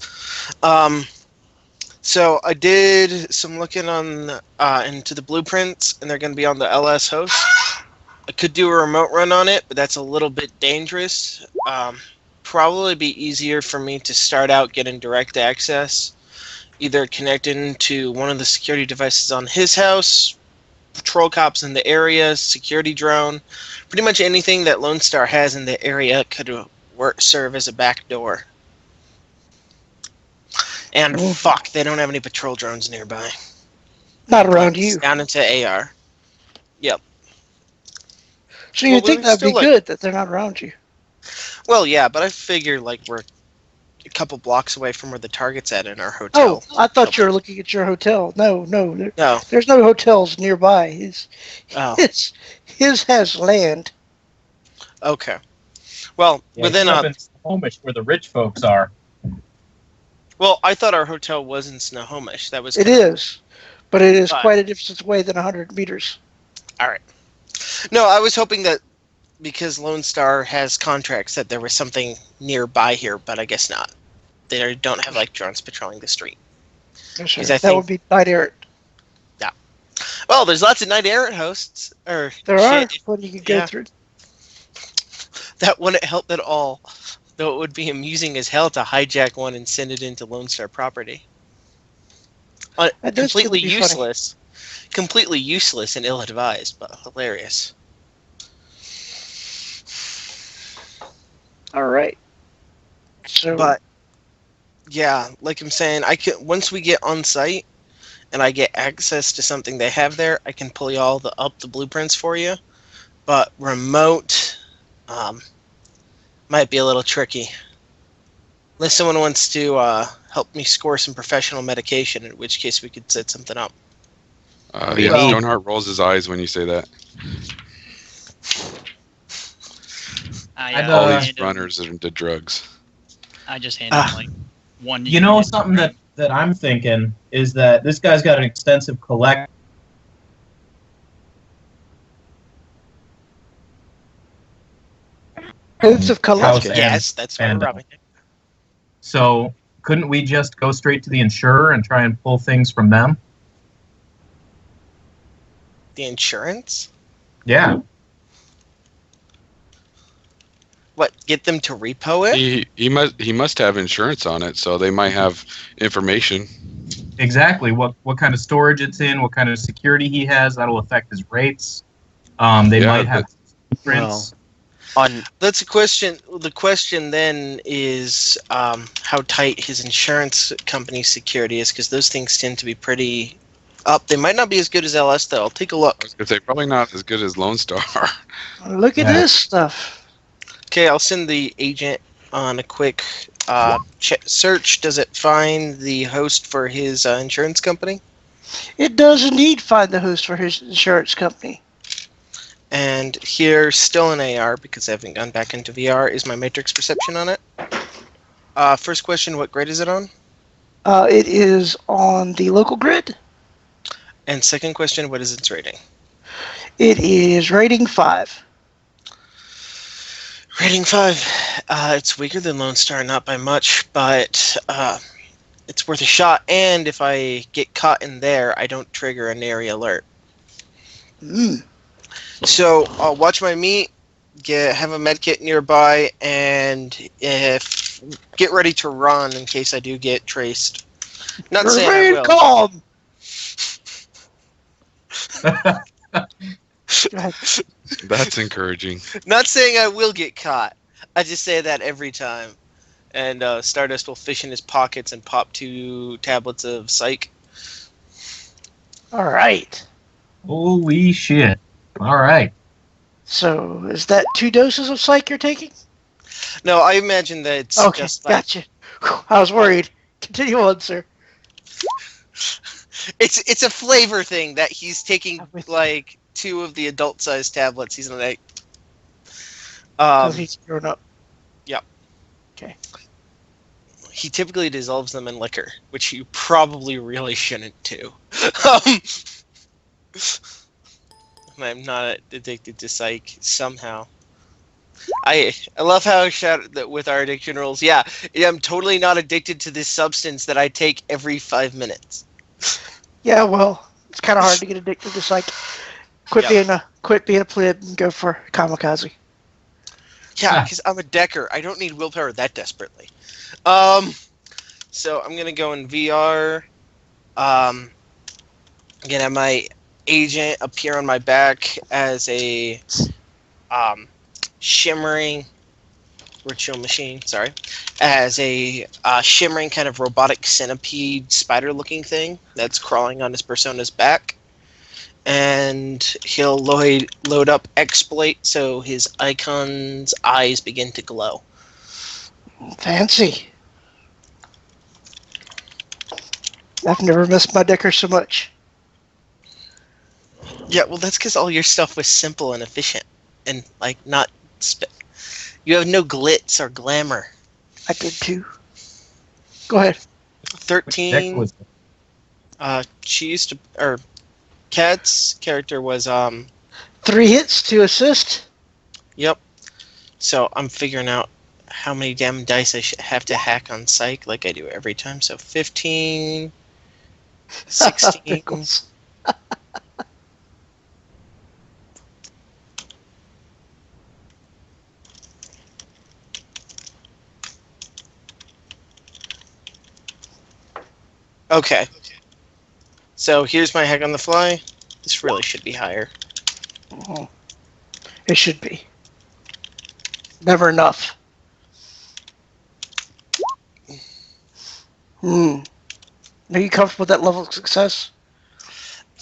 So I did some looking on into the blueprints, and they're going to be on the LS host. I could do a remote run on it, but that's a little bit dangerous. Probably be easier for me to start out getting direct access, either connecting to one of the security devices on his house, patrol cops in the area, security drone, pretty much anything that Lone Star has in the area could serve as a back door. And fuck, they don't have any patrol drones nearby. Not around you. Down into AR. Yep. So you'd think that'd be still, good that they're not around you. Well, yeah, but I figure we're a couple blocks away from where the target's at in our hotel. Oh, I thought you were looking at your hotel. No, No. there's no hotels nearby. His has land. Okay. Well, Yeah, within he's up in Snohomish where the rich folks are. Well, I thought our hotel was in Snohomish. That was. It is, but it is But- quite a distance away than 100 meters. All right. No, I was hoping that because Lone Star has contracts that there was something nearby here, but I guess not. They don't have drones patrolling the street. Yes, sir. I That think- would be Night Errant. Well, there's lots of Night Errant hosts. There shit, are what you could go yeah. through. That wouldn't help at all. Though it would be amusing as hell to hijack one and send it into Lone Star property. That does Completely be funny. useless. Completely useless and ill-advised, but hilarious. All right. So, But yeah, like I'm saying, once we get on site, and I get access to something they have there, I can pull you all up the blueprints for you. But remote might be a little tricky. Unless someone wants to help me score some professional medication, in which case we could set something up. What do you need? Stoneheart rolls his eyes when you say that. All these runners are into drugs. I just handed him like one. You know, something that I'm thinking is that this guy's got an extensive collection. It's of collection. Yes, that's what we're and, robbing. So couldn't we just go straight to the insurer and try and pull things from them? The insurance? Yeah. What? Get them to repo it? He must have insurance on it, so they might have information. Exactly. What kind of storage it's in, what kind of security he has, that'll affect his rates. They might have prints. That's a question. The question then is how tight his insurance company's security is, because those things tend to be pretty up. They might not be as good as LS, though. I'll take a look. They're probably not as good as Lone Star. Look at this stuff. Okay, I'll send the agent on a quick search. Does it find the host for his insurance company? It does indeed find the host for his insurance company. And here, still in AR, because I haven't gone back into VR, is my matrix perception on it. First question, what grade is it on? It is on the local grid. And second question, what is its rating? It is rating 5. Rating 5. It's weaker than Lone Star, not by much, but it's worth a shot. And if I get caught in there, I don't trigger an area alert. So I'll watch my meat, have a med kit nearby, and get ready to run in case I do get traced. Not saying I will. Calm. That's encouraging. Not saying I will get caught. I just say that every time. And Stardust will fish in his pockets and pop 2 tablets of psych. All right. Holy shit. All right. So is that 2 doses of psych you're taking? No, I imagine that it's Okay, just like... gotcha. Whew, I was worried. Continue on, sir. It's a flavor thing that he's taking I'm with like 2 of the adult-sized tablets. He's like... Because he's grown up. Yep. Okay. He typically dissolves them in liquor, which you probably really shouldn't do. I'm not addicted to psych somehow. I love how that with our addiction rules. Yeah, I'm totally not addicted to this substance that I take every 5 minutes. Yeah, well, it's kind of hard to get addicted to psych. Quit being a pleb and go for kamikaze. Yeah, because I'm a decker. I don't need willpower that desperately. So I'm gonna go in VR. I'm gonna have my agent appear on my back as a shimmering ritual machine. Sorry, as a shimmering kind of robotic centipede spider-looking thing that's crawling on his persona's back. And he'll load up exploit so his icon's eyes begin to glow. Fancy. I've never missed my decker so much. Yeah, well, that's because all your stuff was simple and efficient, and like not. You have no glitz or glamour. I did too. Go ahead. 13. She used to, or Kat's character was 3 hits to assist. Yep. So I'm figuring out how many damn dice I should have to hack on psych, like I do every time. So 15, 16. Pickles. Okay. So here's my hack on the fly. This really should be higher. Oh, it should be. Never enough. Are you comfortable with that level of success?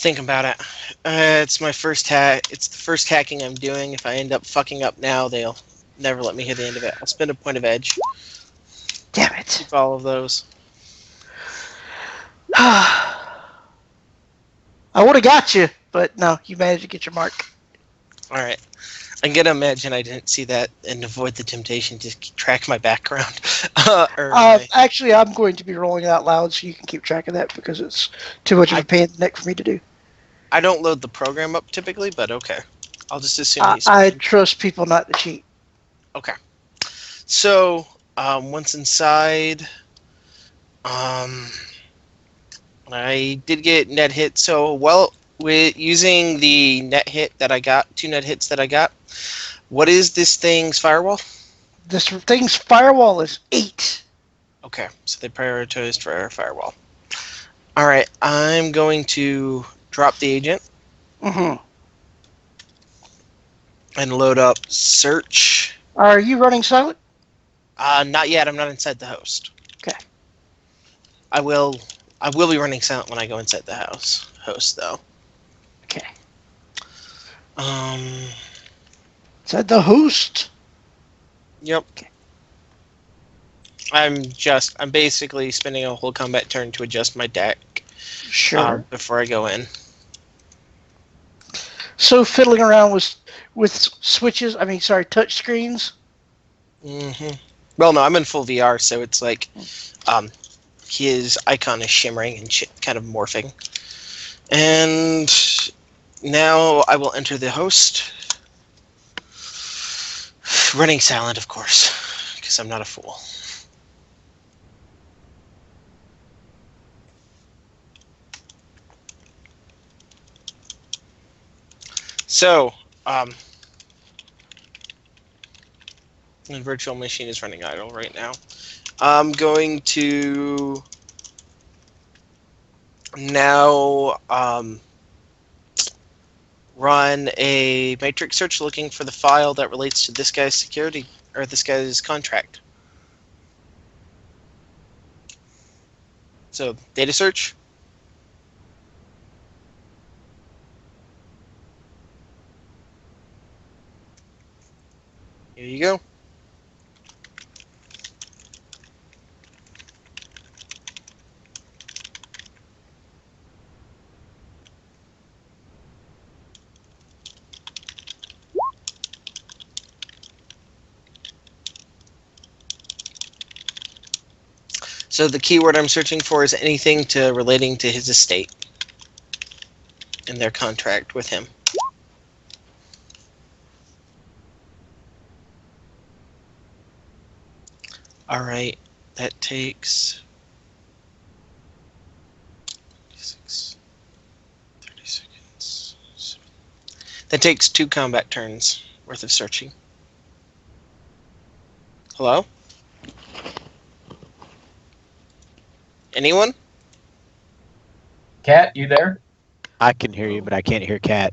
Think about it. It's my first hack. It's the first hacking I'm doing. If I end up fucking up now, they'll never let me hit the end of it. I'll spend a point of edge. Damn it. Keep all of those. I would have got you, but no, you managed to get your mark. All right. I'm gonna imagine I didn't see that and avoid the temptation to track my background. Actually, I'm going to be rolling it out loud so you can keep track of that because it's too much of a pain in the neck for me to do. I don't load the program up typically, but okay. I'll just assume I trust people not to cheat. Okay. So, once inside, I did get net hit. So, with using the net hit that I got, 2 net hits that I got, what is this thing's firewall? This thing's firewall is 8. Okay, so they prioritized for our firewall. All right, I'm going to drop the agent Mm-hmm. and load up search. Are you running silent? Not yet. I'm not inside the host. Okay. I will be running silent when I go inside the host, though. Okay. Um. Inside the host? Yep. Okay. I'm basically spending a whole combat turn to adjust my deck Sure. before I go in. So fiddling around with switches, touch screens. Mm-hmm. Well, no, I'm in full VR, so it's like his icon is shimmering and kind of morphing. And now I will enter the host. Running silent, of course, because I'm not a fool. So, the virtual machine is running idle right now. I'm going to now run a matrix search looking for the file that relates to this guy's security or this guy's contract. So, data search. Here you go. So the keyword I'm searching for is anything relating to his estate and their contract with him. All right, that takes 30 seconds. That takes 2 combat turns worth of searching. Hello? Anyone? Cat, you there? I can hear you, but I can't hear Cat.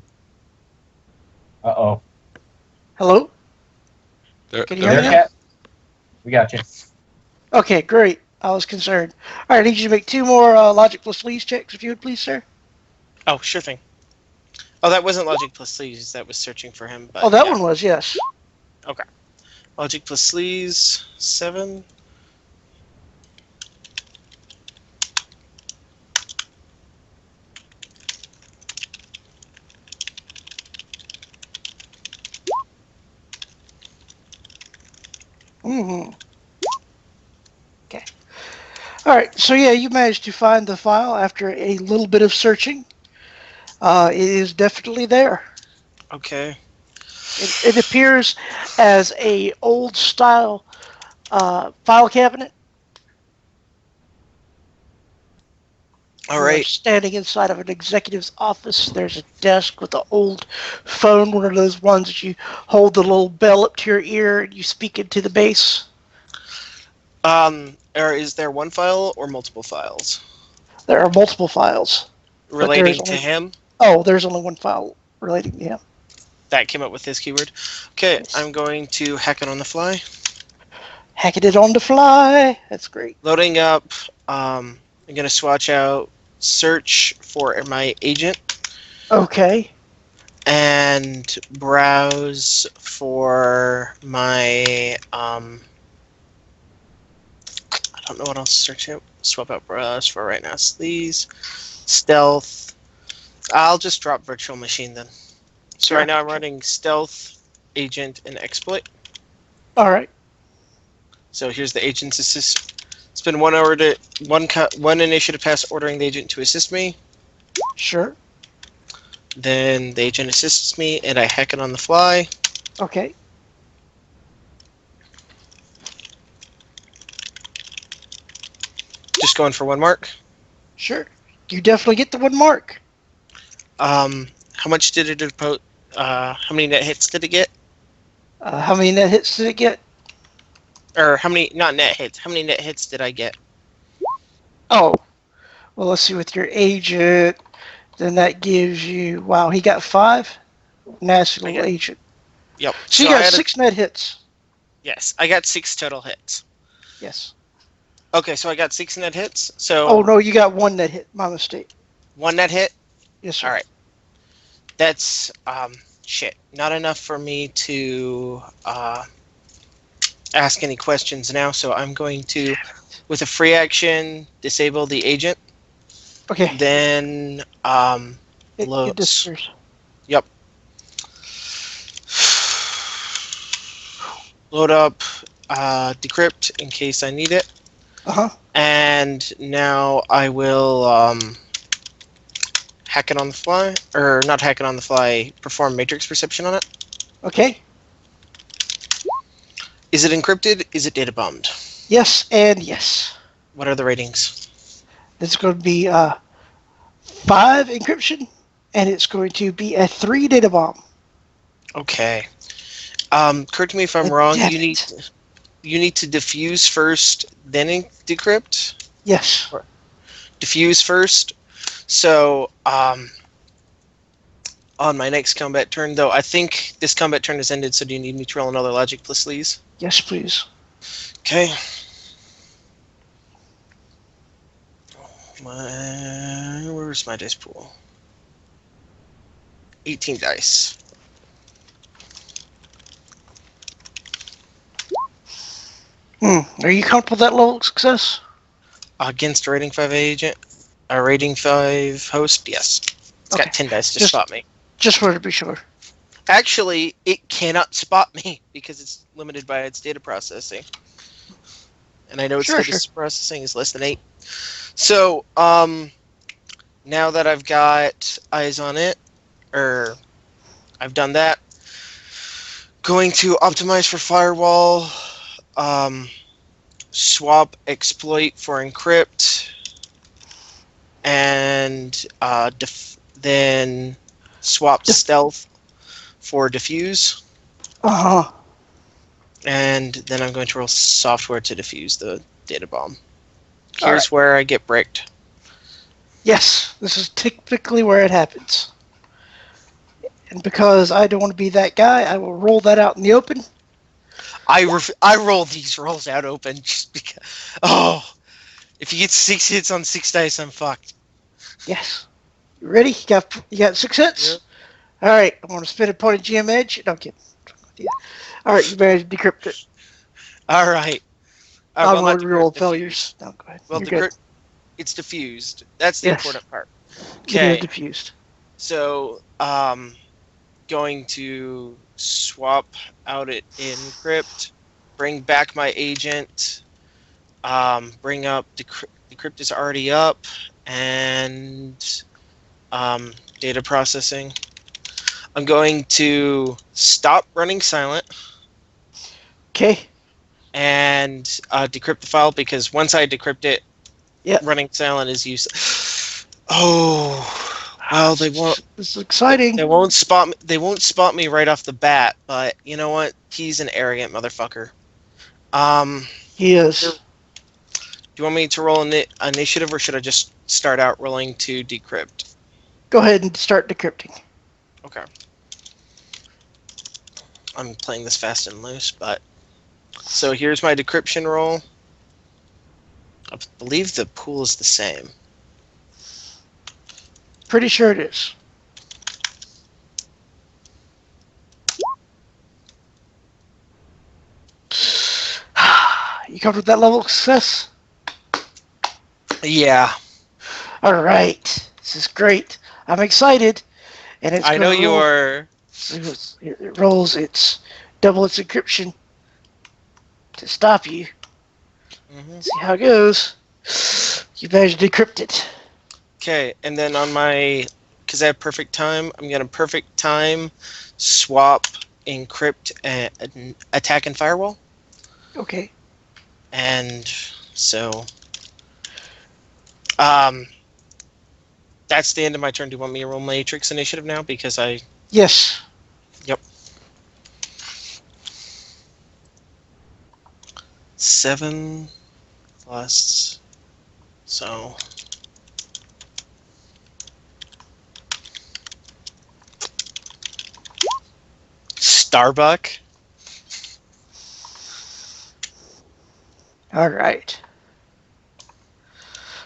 Uh-oh. Hello? There, Can you You hear there, me now? Cat? We got you. Okay, great. I was concerned. All right, I need you to make 2 more logic plus sleaze checks, if you would please, sir. Oh, sure thing. Oh, that wasn't logic plus sleaze. That was searching for him. But Oh, that yeah. one was, yes. Okay. Logic plus sleaze, 7. Mm-hmm. Okay. All right, so yeah, you managed to find the file after a little bit of searching. It is definitely there. Okay. It appears as a old style file cabinet. All right. Standing inside of an executive's office, there's a desk with an old phone, one of those ones that you hold the little bell up to your ear and you speak into the base. Or is there one file or multiple files There are multiple files. relating to him? Oh, there's only one file relating to him. That came up with this keyword. Okay, Yes. I'm going to hack it on the fly. Hacking it on the fly. That's great. Loading up. I'm going to swatch out search for my agent. Okay. and browse for my I don't know what else to search out. Swap out browse for right now. So these stealth. I'll just drop virtual machine then. So Sure. right now I'm running stealth, agent, and exploit. All right. So here's the agent's assist. Spend 1 hour to one initiative pass ordering the agent to assist me. Sure. Then the agent assists me, and I hack it on the fly. Okay. Just going for 1 mark. Sure. You definitely get the 1 mark. How much did it devote? How many net hits did it get? How many net hits did it get? Or how many? Not net hits. How many net hits did I get? Oh. Well, let's see. With your agent, then that gives you. Wow, he got 5. Nasty little agent. Yep. So you I got had 6 net hits. Yes, I got 6 total hits. Yes. Okay, so I got 6 net hits. So Oh no, you got 1 net hit. My mistake. 1 net hit. Yes, sir. All right. That's shit. Not enough for me to ask any questions now. So I'm going to, with a free action, disable the agent. Okay. Then It loads. disappears. Yep. Load up decrypt in case I need it. Uh-huh. And now I will hack it on the fly, or not hack it on the fly, perform matrix perception on it. Okay. Is it encrypted? Is it data bombed? Yes and yes. What are the ratings? It's going to be 5 encryption, and it's going to be a 3 data bomb. Okay. Correct me if I'm And wrong. damn You it. need to diffuse first, then decrypt. Yes. Diffuse first. So on my next combat turn, though, I think this combat turn has ended. So do you need me to roll another logic plus these? Yes, please. Okay. Where's my dice pool? 18 dice. Are you comfortable with that level of success? Against a rating 5 agent, a rating 5 host, yes. It's Okay. got 10 dice to Just- spot me. Just wanted to be sure. Actually, it cannot spot me because it's limited by its data processing. And I know its Sure, data processing is less than 8. So, now that I've got eyes on it, or I've done that, going to optimize for firewall, swap exploit for encrypt, and then swap stealth for diffuse, Uh-huh. and then I'm going to roll software to diffuse the data bomb. All Here's where I get bricked. Yes, this is typically where it happens. And because I don't want to be that guy, I will roll that out in the open. I roll these rolls out open just because. Oh, if you get 6 hits on 6 dice, I'm fucked. Yes. You ready? You got 6 hits? Yep. All right. I'm going to spin a point of GM edge. No, I'm kidding. Yeah. All right. You better decrypt it. All right. I'm well, going not to reroll decrypt, failures. No, go ahead. Well, You're good. it's diffused. That's the Yes. important part. It is Okay. diffused. So, going to swap out it encrypt, bring back my agent, bring up decrypt is already up, and data processing. I'm going to stop running silent Okay. and decrypt the file because once I decrypt it, Yep. running silent is useless. Oh. Well, they won't. This is exciting. They won't spot me. They won't spot me right off the bat. But you know what? He's an arrogant motherfucker. He is. Do you want me to roll initiative, or should I just start out rolling to decrypt? Go ahead and start decrypting. Okay. I'm playing this fast and loose, but so here's my decryption roll. I believe the pool is the same. Pretty sure it is. covered with that level of success? Yeah, All right. This is great. I'm excited. And it's I know going to you roll. are. It rolls its double its encryption to stop you. Hmm. See how it goes. You managed to decrypt it. Okay, and then on my, because I have perfect time, I'm gonna perfect time, swap, encrypt, and attack and firewall, Okay. and so, um, that's the end of my turn. Do you want me to roll Matrix Initiative now? Because I, Yes. yep, 7 plus, so. Starbuck. All right.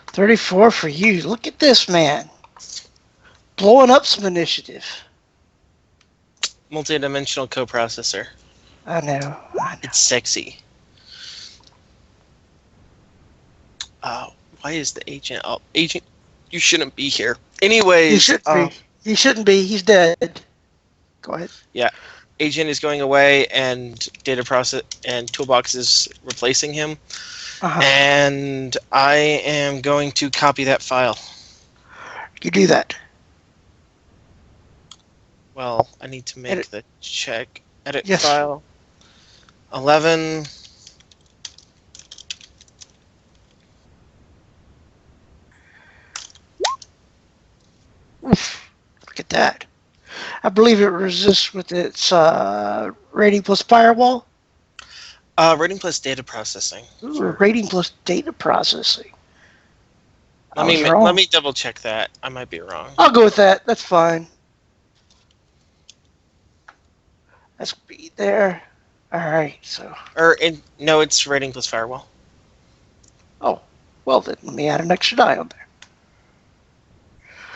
34 for you. Look at this, man. Blowing up some initiative. Multi-dimensional coprocessor. I know. It's sexy. Why is the agent? Oh, agent, you shouldn't be here. He Anyways, shouldn't be. He shouldn't be. He's dead. Go ahead. yeah, agent is going away, and data process and toolbox is replacing him. Uh-huh. And I am going to copy that file. You do that. Well, I need to make Edit. the check. Edit Yes. file. 11. Oof. Look at that. I believe it resists with its rating plus firewall. Rating plus data processing. Ooh, rating plus data processing. I Let was me wrong. let me double check that. I might be wrong. I'll go with that. That's fine. Let's be there. All right. So, No, it's rating plus firewall. well then, let me add an extra die on there.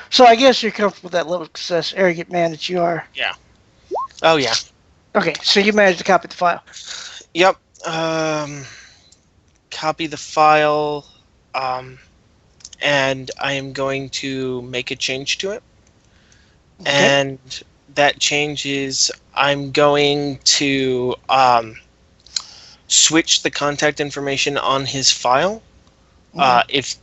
So I guess you're comfortable with that level of success, arrogant man that you are. Oh yeah. Okay, so you managed to copy the file. Yep. Copy the file, and I am going to make a change to it. Okay. And that change is I'm going to switch the contact information on his file. Mhm. If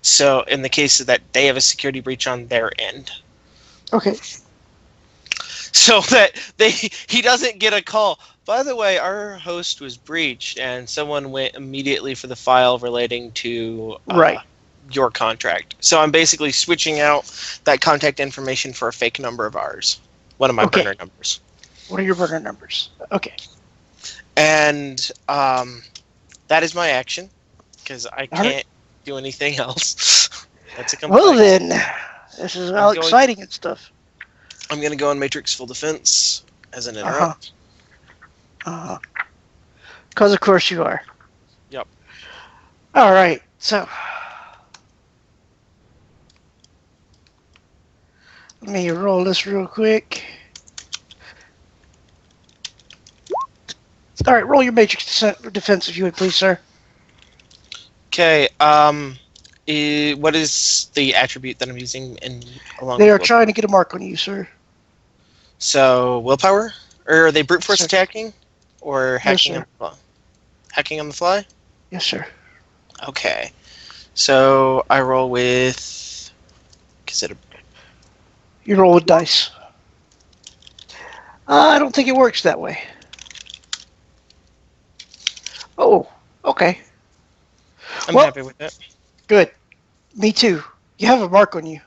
so, in the case that they have a security breach on their end, Okay. so that he doesn't get a call. By the way, our host was breached, and someone went immediately for the file relating to Right. your contract. So I'm basically switching out that contact information for a fake number of ours, one of my Okay. burner numbers, What are your burner numbers? Okay. and that is my action because I All right. can't do anything else. That's a Well complaint. then, this is I'm all going- exciting and stuff. I'm going to go on Matrix Full Defense as an Uh-huh. interrupt. Because of course you are. Yep. All right. So let me roll this real quick. All right, roll your matrix defense if you would, please, sir. Okay. What is the attribute that I'm using along They with are willpower? trying to get a mark on you, sir. So willpower, or are they brute force Sir. attacking, or hacking sir. on the fly? Hacking on the fly. Yes, sir. Okay. So I roll with. Is it a? You roll with dice. I don't think it works that way. Oh, okay. I'm Well- happy with that. Good. Me too. You have a mark on you.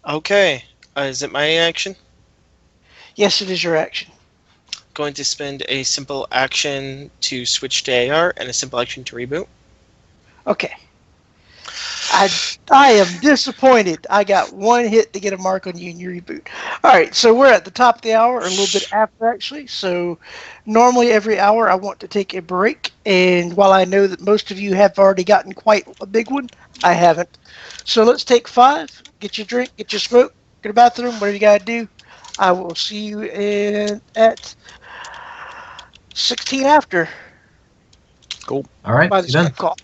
Okay. Is it my action? Yes, it is your action. Going to spend a simple action to switch to AR and a simple action to reboot. Okay. I am disappointed. I got one hit to get a mark on you and you reboot. All right, so we're at the top of the hour, or a little bit after actually. So normally every hour I want to take a break, and while I know that most of you have already gotten quite a big one, I haven't. So let's take 5. Get your drink, get your smoke, get to the bathroom, whatever you gotta do. I will see you at 16 after. All right. by See the you then. Skype call.